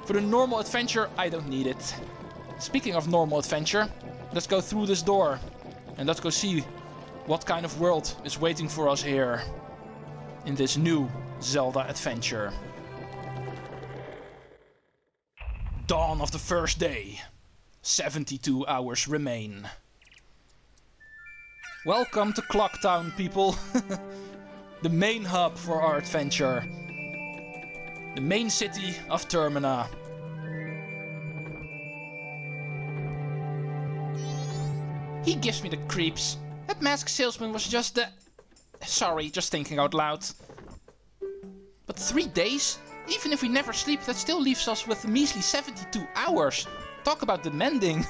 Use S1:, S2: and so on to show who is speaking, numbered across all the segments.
S1: For the normal adventure, I don't need it. Speaking of normal adventure, let's go through this door. And let's go see what kind of world is waiting for us here. In this new Zelda adventure. Dawn of the first day. 72 hours remain. Welcome to Clocktown, people. The main hub for our adventure. The main city of Termina. He gives me the creeps. That mask salesman was just the... Sorry, just thinking out loud. But 3 days? Even if we never sleep, that still leaves us with a measly 72 hours. Talk about demanding.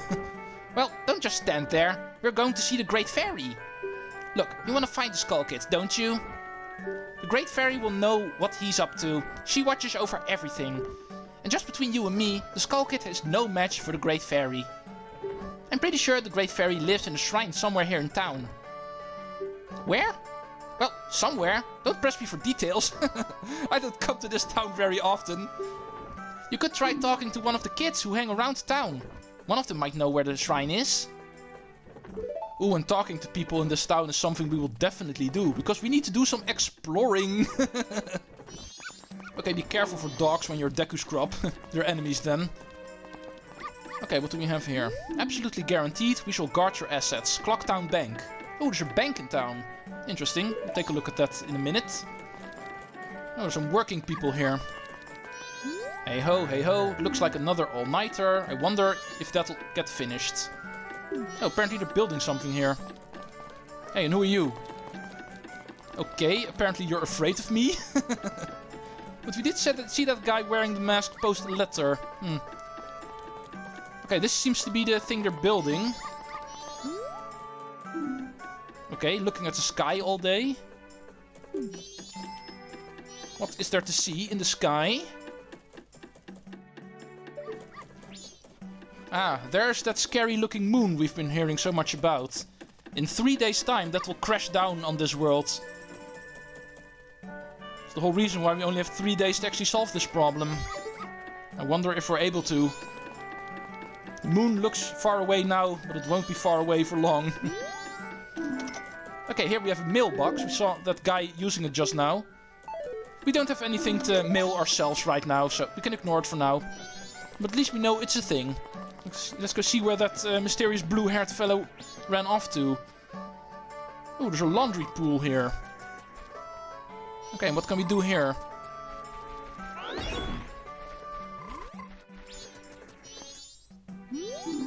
S1: Well, don't just stand there. We're going to see the Great Fairy. Look, you want to find the Skull Kid, don't you? The Great Fairy will know what he's up to. She watches over everything. And just between you and me, the Skull Kid is no match for the Great Fairy. I'm pretty sure the Great Fairy lives in a shrine somewhere here in town. Where? Well, somewhere. Don't press me for details. I don't come to this town very often. You could try talking to one of the kids who hang around town. One of them might know where the shrine is. Ooh, and talking to people in this town is something we will definitely do. Because we need to do some exploring. Okay, be careful for dogs when you're Deku Scrub. They're enemies then. Okay, what do we have here? Absolutely guaranteed, we shall guard your assets. Clocktown Bank. Oh, there's a bank in town. Interesting. We'll take a look at that in a minute. Oh, there's some working people here. Hey ho, hey ho. Looks like another all-nighter. I wonder if that'll get finished. Oh, apparently they're building something here. Hey, and who are you? Okay, apparently you're afraid of me. But we did see that guy wearing the mask post a letter. Okay, this seems to be the thing they're building. Okay, looking at the sky all day. What is there to see in the sky? Ah, there's that scary looking moon we've been hearing so much about. In 3 days' time, that will crash down on this world. It's the whole reason why we only have 3 days to actually solve this problem. I wonder if we're able to. The moon looks far away now, but it won't be far away for long. Okay, here we have a mailbox. We saw that guy using it just now. We don't have anything to mail ourselves right now, so we can ignore it for now. But at least we know it's a thing. Let's go see where that mysterious blue-haired fellow ran off to. Oh, there's a laundry pool here. Okay, and what can we do here?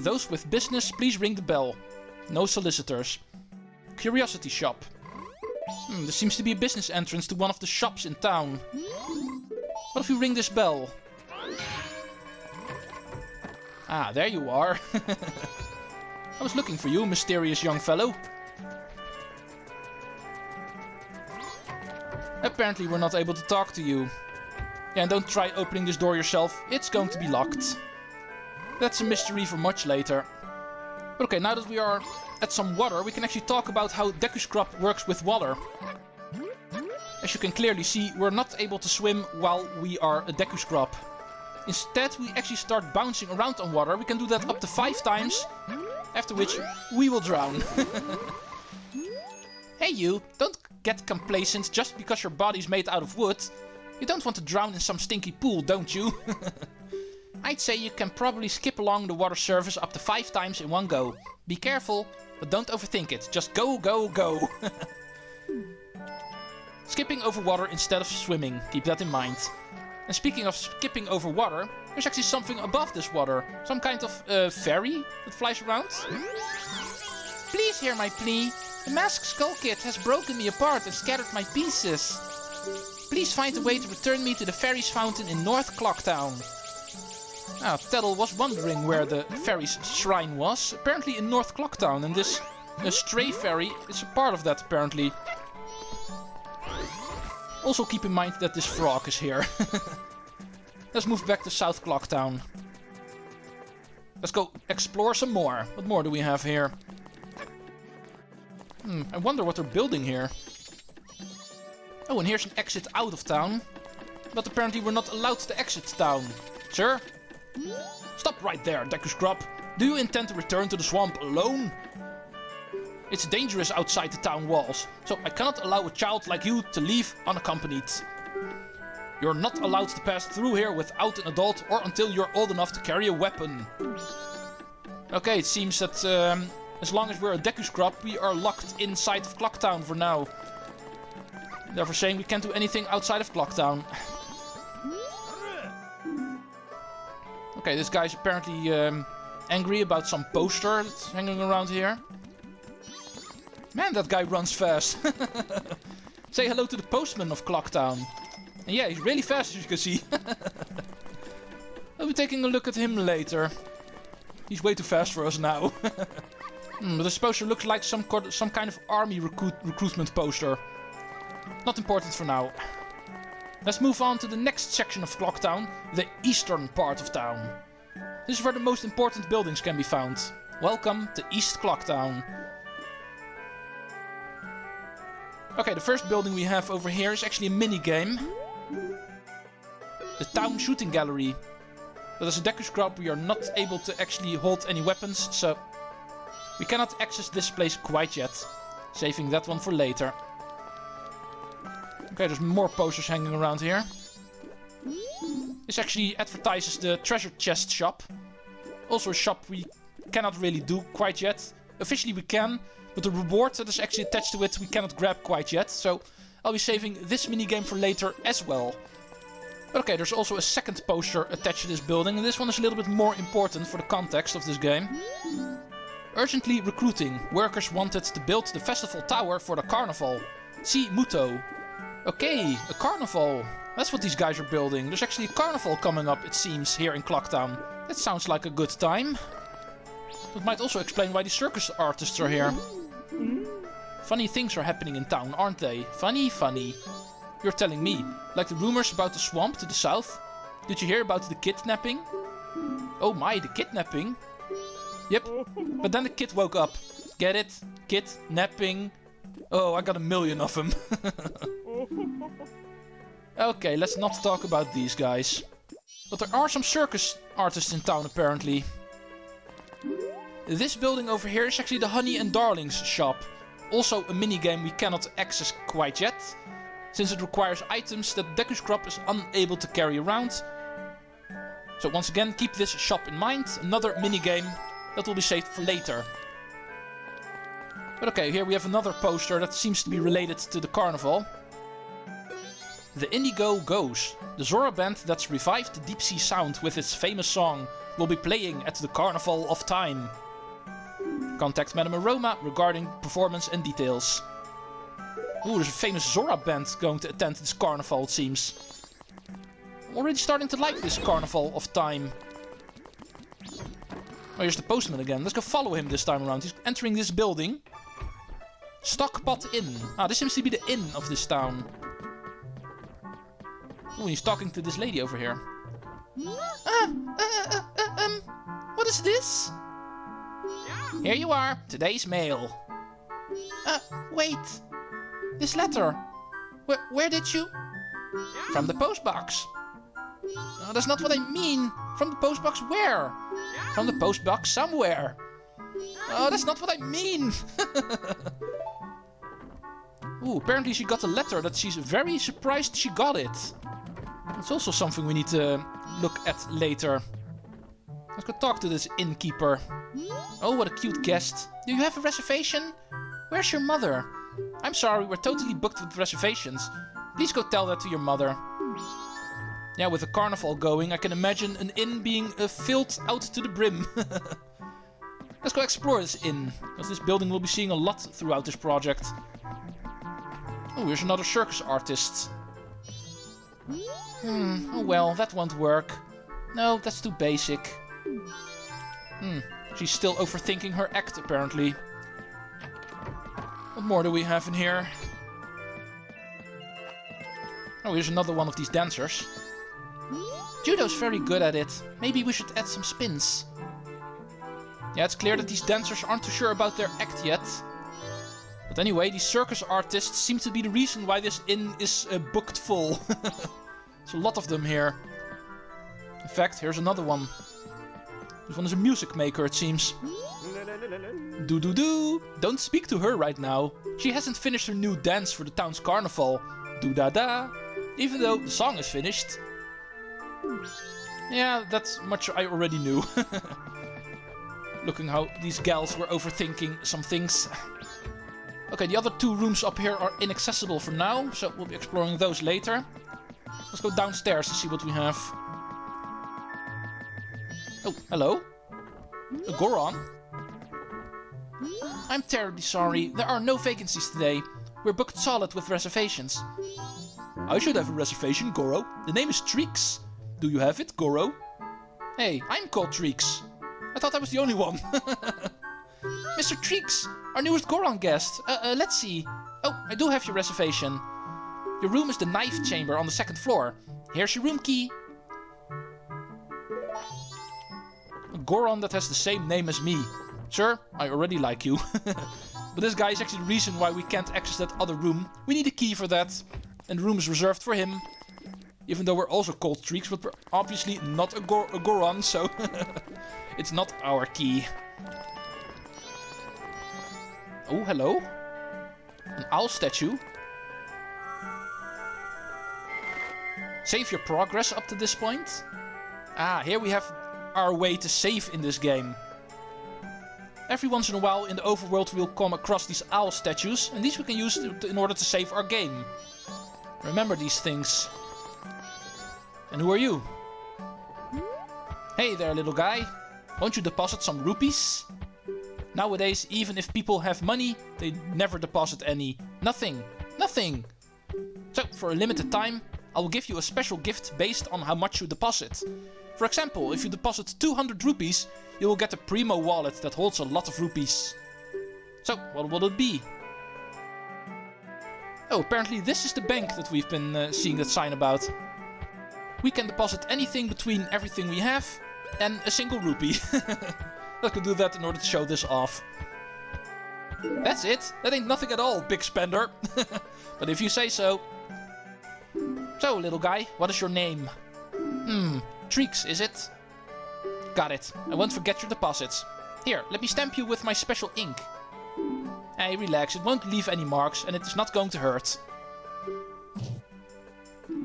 S1: Those with business, please ring the bell. No solicitors. Curiosity shop. This seems to be a business entrance to one of the shops in town. What if we ring this bell? Ah, there you are. I was looking for you, mysterious young fellow. Apparently we're not able to talk to you. Yeah, and don't try opening this door yourself. It's going to be locked. That's a mystery for much later. But okay, now that we are at some water, we can actually talk about how Deku Scrub works with water. As you can clearly see, we're not able to swim while we are a Deku Scrub. Instead, we actually start bouncing around on water. We can do that up to 5 times, after which we will drown. Hey you, don't get complacent just because your body's made out of wood. You don't want to drown in some stinky pool, don't you? I'd say you can probably skip along the water surface up to 5 times in one go. Be careful, but don't overthink it. Just go, go, go. Skipping over water instead of swimming. Keep that in mind. And speaking of skipping over water, there's actually something above this water. Some kind of fairy that flies around. Please hear my plea. The masked Skull Kid has broken me apart and scattered my pieces. Please find a way to return me to the fairy's fountain in North Clocktown. Ah, Teddle was wondering where the fairy's shrine was. Apparently in North Clocktown, and this stray fairy is a part of that apparently. Also keep in mind that this frog is here. Let's move back to South Clocktown. Let's go explore some more. What more do we have here? I wonder what they're building here. Oh, and here's an exit out of town. But apparently we're not allowed to exit town. Sir, Stop right there, Deku Scrub. Do you intend to return to the swamp alone? It's dangerous outside the town walls, so I cannot allow a child like you to leave unaccompanied. You're not allowed to pass through here without an adult or until you're old enough to carry a weapon. Okay, it seems that as long as we're a Deku Scrub, we are locked inside of Clocktown for now. Therefore saying we can't do anything outside of Clocktown. Okay, this guy's apparently angry about some poster that's hanging around here. Man, that guy runs fast. Say hello to the postman of Clocktown. And yeah, he's really fast, as you can see. I'll be taking a look at him later. He's way too fast for us now. But this poster looks like some kind of army recruitment poster. Not important for now. Let's move on to the next section of Clocktown, the eastern part of town. This is where the most important buildings can be found. Welcome to East Clocktown. Okay, the first building we have over here is actually a mini-game. The town shooting gallery. But as a Deku Scrub we are not able to actually hold any weapons, so we cannot access this place quite yet. Saving that one for later. Okay, there's more posters hanging around here. This actually advertises the treasure chest shop. Also a shop we cannot really do quite yet. Officially we can. But the reward that is actually attached to it we cannot grab quite yet, so I'll be saving this minigame for later as well. But okay, there's also a second poster attached to this building, and this one is a little bit more important for the context of this game. Urgently recruiting. Workers wanted to build the festival tower for the carnival. See Muto. Okay, a carnival. That's what these guys are building. There's actually a carnival coming up, it seems, here in Clocktown. That sounds like a good time. That might also explain why the circus artists are here. Funny things are happening in town, aren't they? Funny, funny. You're telling me. Like the rumors about the swamp to the south? Did you hear about the kidnapping? Oh my, the kidnapping? Yep, but then the kid woke up. Get it? Kidnapping. Oh, I got a million of them. Okay, let's not talk about these guys. But there are some circus artists in town apparently. This building over here is actually the Honey and Darlings shop. Also a minigame we cannot access quite yet, since it requires items that Deku Scrub is unable to carry around. So once again, keep this shop in mind. Another minigame that will be saved for later. But okay, here we have another poster that seems to be related to the carnival. The Indigo Goes. The Zora band that's revived the deep sea sound with its famous song will be playing at the Carnival of Time. Contact Madame Aroma regarding performance and details. Ooh, there's a famous Zora band going to attend this carnival, it seems. I'm already starting to like this Carnival of Time. Oh, here's the postman again. Let's go follow him this time around. He's entering this building. Stockpot Inn. Ah, this seems to be the inn of this town. Ooh, he's talking to this lady over here. What is this? Here you are, today's mail. Wait. This letter. Where did you? From the postbox. Oh, that's not what I mean. From the postbox where? From the postbox somewhere. Oh, that's not what I mean. Ooh, apparently she got a letter that she's very surprised she got it. That's also something we need to look at later. Let's go talk to this innkeeper. Oh, what a cute guest. Do you have a reservation? Where's your mother? I'm sorry, we're totally booked with reservations. Please go tell that to your mother. Yeah, with the carnival going, I can imagine an inn being filled out to the brim. Let's go explore this inn, because this building will be seeing a lot throughout this project. Oh, here's another circus artist. Oh well, that won't work. No, that's too basic. She's still overthinking her act, apparently. What more do we have in here? Oh, here's another one of these dancers. Judo's very good at it. Maybe we should add some spins. Yeah, it's clear that these dancers aren't too sure about their act yet. But anyway, these circus artists seem to be the reason why this inn is booked full. There's a lot of them here. In fact, here's another one. This one is a music maker, it seems. Do-do-do! Don't speak to her right now. She hasn't finished her new dance for the town's carnival. Do-da-da! Even though the song is finished. Yeah, that's much I already knew. Looking how these gals were overthinking some things. Okay, the other two rooms up here are inaccessible for now, so we'll be exploring those later. Let's go downstairs to see what we have. Oh, hello? A Goron? I'm terribly sorry. There are no vacancies today. We're booked solid with reservations. I should have a reservation, Goro. The name is Treecks. Do you have it, Goro? Hey, I'm called Treecks. I thought I was the only one. Mr. Treecks, our newest Goron guest. Let's see. Oh, I do have your reservation. Your room is the knife chamber on the 2nd floor. Here's your room key. A Goron that has the same name as me. Sir, I already like you. But this guy is actually the reason why we can't access that other room. We need a key for that. And the room is reserved for him. Even though we're also called Treecks, but we're obviously not a Goron, so it's not our key. Oh, hello. An owl statue. Save your progress up to this point. Ah, here we have our way to save in this game. Every once in a while in the overworld we'll come across these owl statues, and these we can use in order to save our game. Remember these things. And who are you? Hey there, little guy. Won't you deposit some rupees? Nowadays, even if people have money, they never deposit any. Nothing. Nothing. So, for a limited time, I will give you a special gift based on how much you deposit. For example, if you deposit 200 rupees, you will get a Primo wallet that holds a lot of rupees. So, what will it be? Oh, apparently this is the bank that we've been seeing that sign about. We can deposit anything between everything we have and a single rupee. Let's go do that in order to show this off. That's it. That ain't nothing at all, big spender. But if you say so. So, little guy, what is your name? Treecks, is it? Got it. I won't forget your deposits. Here, let me stamp you with my special ink. Hey, relax. It won't leave any marks and it is not going to hurt.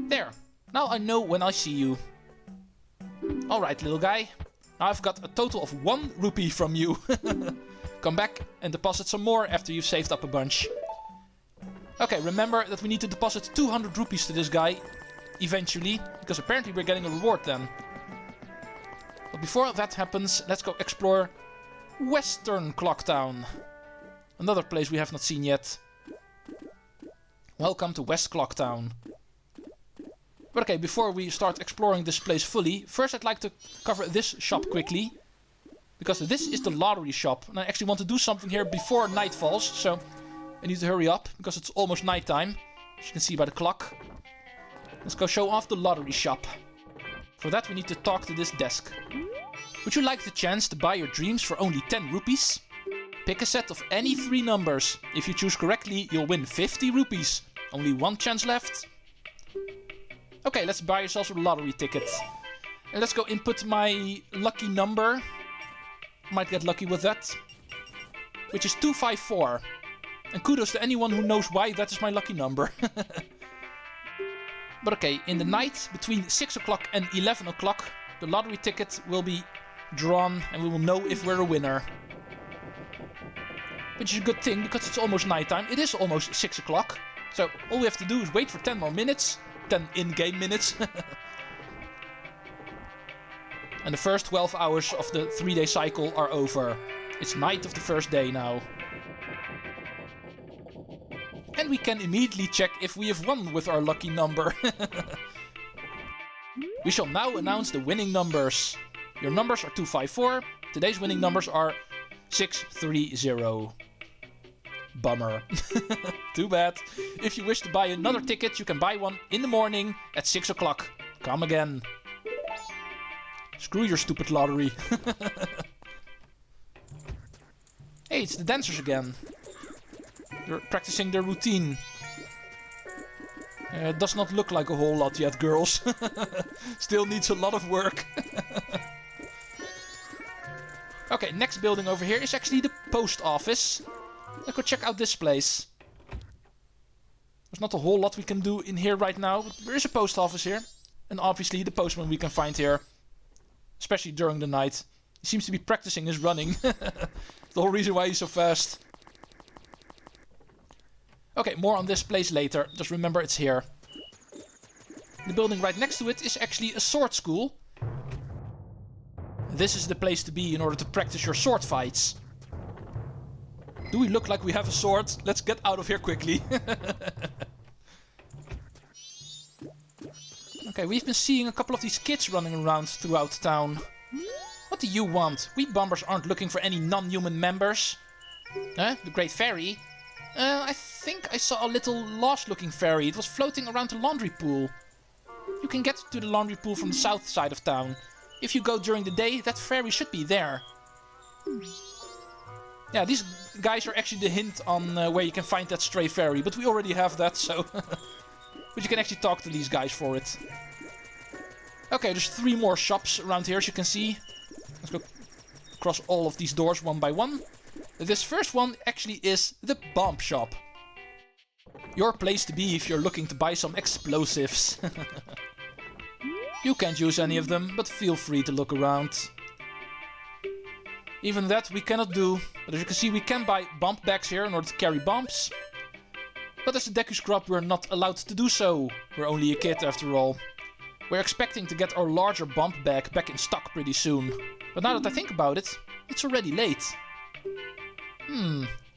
S1: There. Now I know when I see you. Alright, little guy. Now I've got a total of 1 rupee from you. Come back and deposit some more after you've saved up a bunch. Okay, remember that we need to deposit 200 rupees to this guy eventually, because apparently we're getting a reward then. But before that happens, let's go explore Western Clocktown. Another place we have not seen yet. Welcome to West Clocktown. But okay, before we start exploring this place fully, first I'd like to cover this shop quickly. Because this is the lottery shop. And I actually want to do something here before night falls. So I need to hurry up, because it's almost nighttime. As you can see by the clock. Let's go show off the lottery shop. For that we need to talk to this desk. Would you like the chance to buy your dreams for only 10 rupees? Pick a set of any 3 numbers. If you choose correctly, you'll win 50 rupees. Only 1 chance left. Okay, let's buy yourselves a lottery ticket. And let's go input my lucky number. Might get lucky with that. Which is 254. And kudos to anyone who knows why that is my lucky number. But okay, in the night between 6 o'clock and 11 o'clock, the lottery ticket will be drawn and we will know if we're a winner. Which is a good thing, because it's almost nighttime. It is almost 6 o'clock. So all we have to do is wait for 10 more minutes. 10 in-game minutes. And the first 12 hours of the 3-day cycle are over. It's night of the first day now. And we can immediately check if we have won with our lucky number. We shall now announce the winning numbers. Your numbers are 254. Today's winning numbers are 630. Bummer. Too bad. If you wish to buy another ticket, you can buy one in the morning at 6 o'clock. Come again. Screw your stupid lottery. Hey, it's the dancers again. They're practicing their routine. Does not look like a whole lot yet, girls. Still needs a lot of work. Okay, next building over here is actually the post office. Let's go check out this place. There's not a whole lot we can do in here right now, but there is a post office here. And obviously the postman we can find here. Especially during the night. He seems to be practicing his running. The whole reason why he's so fast. Okay, more on this place later. Just remember it's here. The building right next to it is actually a sword school. This is the place to be in order to practice your sword fights. Do we look like we have a sword? Let's get out of here quickly. Okay, we've been seeing a couple of these kids running around throughout town. What do you want? We bombers aren't looking for any non-human members. Huh? The Great Fairy? I think I saw a little lost-looking fairy. It was floating around the laundry pool. You can get to the laundry pool from the south side of town. If you go during the day, that fairy should be there. Yeah, these guys are actually the hint on where you can find that stray fairy. But we already have that, so... But you can actually talk to these guys for it. Okay, there's 3 more shops around here, as you can see. Let's go across all of these doors one by one. This first one actually is the bomb shop. Your place to be if you're looking to buy some explosives. You can't use any of them, but feel free to look around. Even that we cannot do, but as you can see we can buy bomb bags here in order to carry bombs. But as a Deku Scrub we're not allowed to do so. We're only a kid after all. We're expecting to get our larger bomb bag back in stock pretty soon. But now that I think about it, it's already late.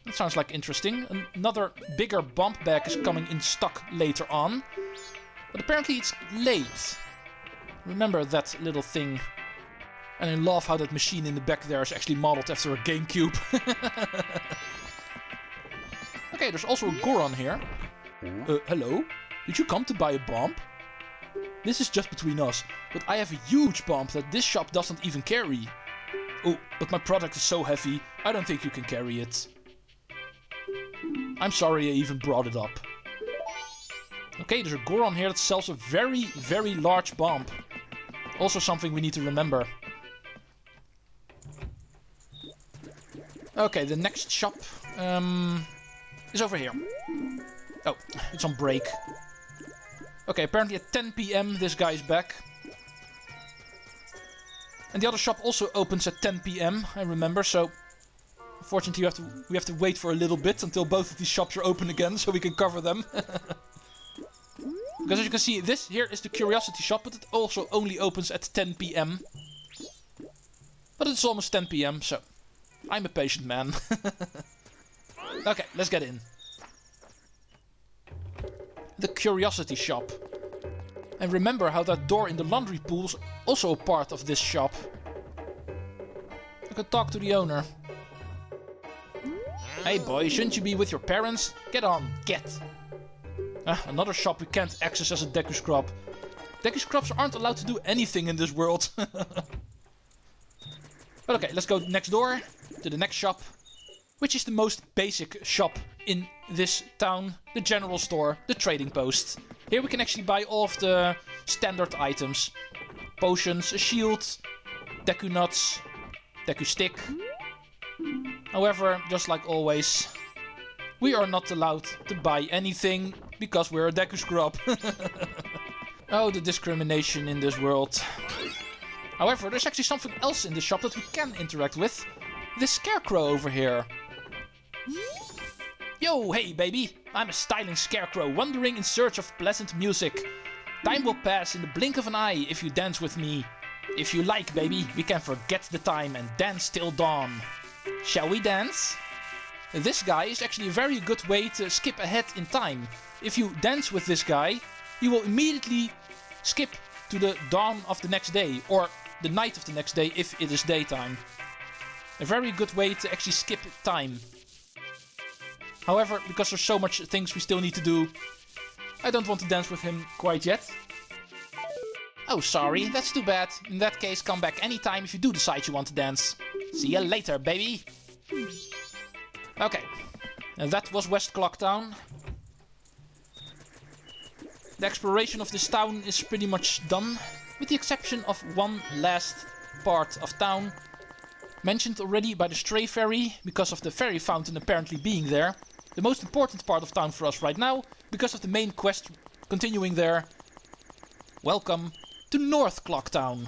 S1: That sounds like interesting. Another bigger bomb bag is coming in stock later on. But apparently it's late. Remember that little thing. And I love how that machine in the back there is actually modeled after a GameCube. Okay, there's also a Goron here. Hello? Did you come to buy a bomb? This is just between us, but I have a huge bomb that this shop doesn't even carry. Oh, but my product is so heavy, I don't think you can carry it. I'm sorry I even brought it up. Okay, there's a Goron here that sells a very, very large bomb. Also something we need to remember. Okay, the next shop is over here. Oh, it's on break. Okay, apparently at 10 PM this guy is back. And the other shop also opens at 10 PM, I remember, so... Unfortunately we have to wait for a little bit until both of these shops are open again, so we can cover them. Because as you can see, this here is the curiosity shop, but it also only opens at 10 PM. But it's almost 10 PM, so... I'm a patient man. Okay, let's get in. The curiosity shop. And remember how that door in the laundry pool is also a part of this shop. I can talk to the owner. Hey boy, shouldn't you be with your parents? Get on, get! Another shop we can't access as a Deku Scrub. Deku Scrubs aren't allowed to do anything in this world. But okay, let's go next door to the next shop. Which is the most basic shop in this town. The general store, the trading post. Here we can actually buy all of the standard items. Potions, a shield, Deku nuts, Deku stick. However, just like always, we are not allowed to buy anything because we're a Deku Scrub. Oh, the discrimination in this world. However, there's actually something else in the shop that we can interact with. This scarecrow over here. Yo, hey baby! I'm a styling scarecrow wandering in search of pleasant music. Time will pass in the blink of an eye if you dance with me. If you like, baby, we can forget the time and dance till dawn. Shall we dance? This guy is actually a very good way to skip ahead in time. If you dance with this guy, you will immediately skip to the dawn of the next day, or the night of the next day if it is daytime. A very good way to actually skip time. However, because there's so much things we still need to do, I don't want to dance with him quite yet. Oh, sorry, that's too bad. In that case, come back anytime if you do decide you want to dance. See you later, baby. Okay, and that was West Clocktown. The exploration of this town is pretty much done, with the exception of one last part of town, mentioned already by the stray fairy, because of the fairy fountain apparently being there. The most important part of town for us right now, because of the main quest continuing there. Welcome to North Clocktown.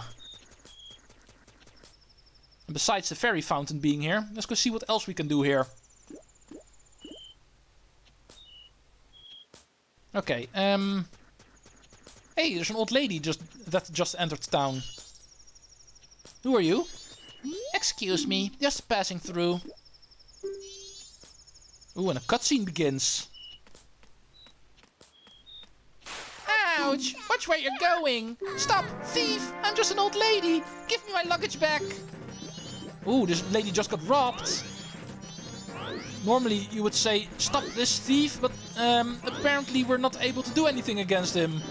S1: And besides the fairy fountain being here, let's go see what else we can do here. Okay, hey, there's an old lady that just entered town. Who are you? Excuse me, just passing through. Ooh, and a cutscene begins. Ouch! Watch where you're going! Stop! Thief! I'm just an old lady! Give me my luggage back! Ooh, this lady just got robbed. Normally you would say, stop this thief, but apparently we're not able to do anything against him.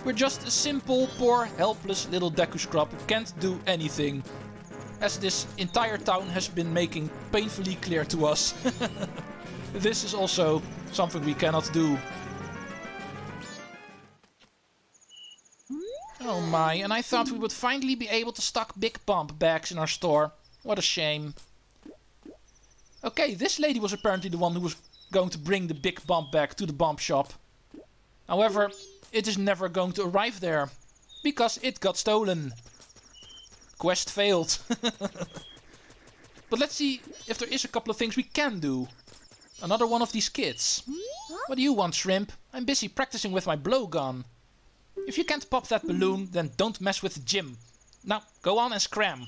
S1: We're just a simple, poor, helpless little Deku Scrub who can't do anything. As this entire town has been making painfully clear to us. This is also something we cannot do. Oh my, and I thought we would finally be able to stock big bump bags in our store. What a shame. Okay, this lady was apparently the one who was going to bring the big bump bag to the bump shop. However, it is never going to arrive there, because it got stolen. Quest failed. But let's see if there is a couple of things we can do. Another one of these kids. What do you want, Shrimp? I'm busy practicing with my blowgun. If you can't pop that balloon, then don't mess with Jim. Now, go on and scram.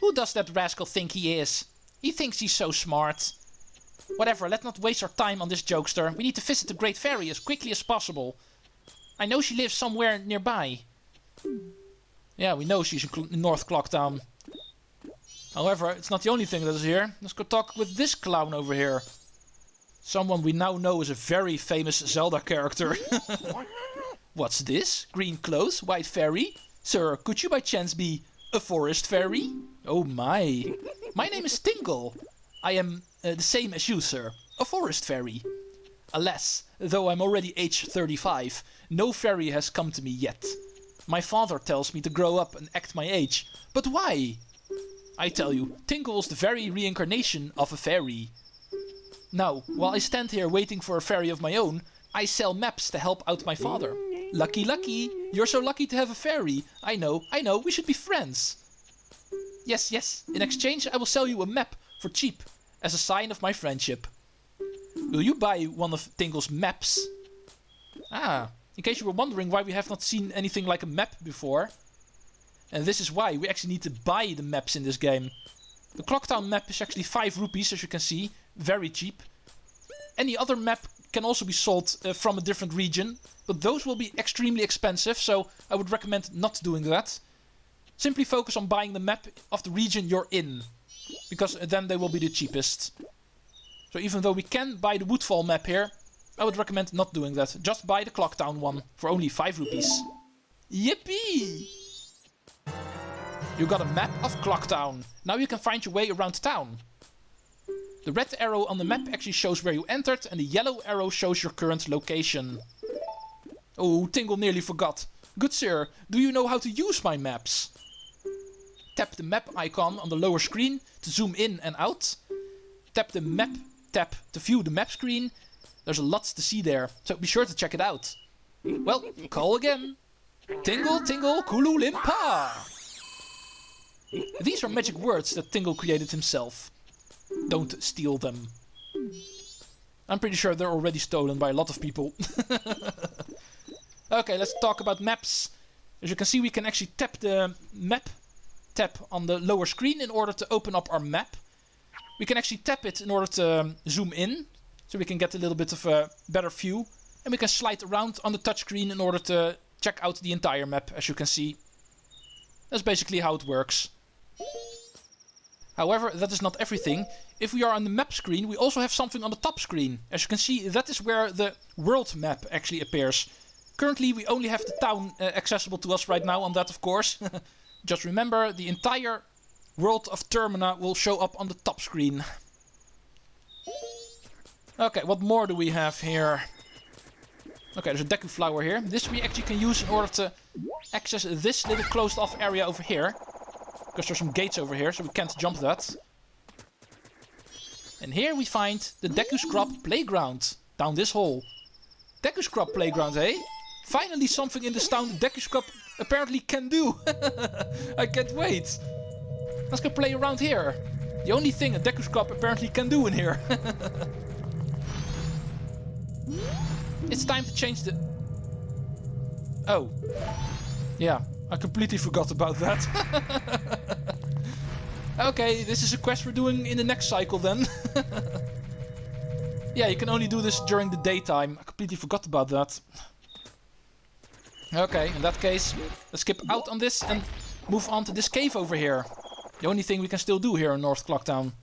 S1: Who does that rascal think he is? He thinks he's so smart. Whatever, let's not waste our time on this jokester. We need to visit the Great Fairy as quickly as possible. I know she lives somewhere nearby. Yeah, we know she's in North Clocktown. However, it's not the only thing that is here. Let's go talk with this clown over here. Someone we now know is a very famous Zelda character. What's this? Green clothes, white fairy? Sir, could you by chance be a forest fairy? Oh my. My name is Tingle. I am the same as you, sir. A forest fairy. Alas, though I'm already age 35, no fairy has come to me yet. My father tells me to grow up and act my age. But why? I tell you, Tingle is the very reincarnation of a fairy. Now, while I stand here waiting for a fairy of my own, I sell maps to help out my father. Lucky, lucky. You're so lucky to have a fairy. I know, we should be friends. Yes, yes. In exchange, I will sell you a map for cheap, as a sign of my friendship. Will you buy one of Tingle's maps? Ah, in case you were wondering why we have not seen anything like a map before. And this is why we actually need to buy the maps in this game. The Clocktown map is actually 5 rupees, as you can see. Very cheap. Any other map can also be sold from a different region, but those will be extremely expensive, so I would recommend not doing that. Simply focus on buying the map of the region you're in, because then they will be the cheapest. So even though we can buy the Woodfall map here, I would recommend not doing that. Just buy the Clocktown one for only 5 rupees. Yippee! You got a map of Clocktown. Now you can find your way around town. The red arrow on the map actually shows where you entered, and the yellow arrow shows your current location. Oh, Tingle nearly forgot. Good sir, do you know how to use my maps? Tap the map icon on the lower screen to zoom in and out. Tap the map tab to view the map screen. There's a lot to see there, so be sure to check it out. Well, call again. Tingle, Tingle, Kulu Limpa! These are magic words that Tingle created himself. Don't steal them. I'm pretty sure they're already stolen by a lot of people. Okay, let's talk about maps. As you can see, we can actually tap the map tab on the lower screen in order to open up our map. We can actually tap it in order to zoom in, so we can get a little bit of a better view. And we can slide around on the touchscreen in order to check out the entire map, as you can see. That's basically how it works. However, that is not everything. If we are on the map screen, we also have something on the top screen. As you can see, that is where the world map actually appears. Currently, we only have the town accessible to us right now on that, of course. Just remember, the entire world of Termina will show up on the top screen. Okay, what more do we have here? Okay, there's a Deku flower here. This we actually can use in order to access this little closed off area over here. Because there's some gates over here, so we can't jump that. And here we find the Deku Scrub playground. Down this hole. Deku Scrub playground, eh? Finally something in this town Deku Scrub apparently can do. I can't wait. Let's go play around here. The only thing a Deku Scrub apparently can do in here. It's time to change the... Oh. Yeah, I completely forgot about that. Okay, this is a quest we're doing in the next cycle then. Yeah, you can only do this during the daytime. I completely forgot about that. Okay, in that case, let's skip out on this and move on to this cave over here. The only thing we can still do here in North Clocktown.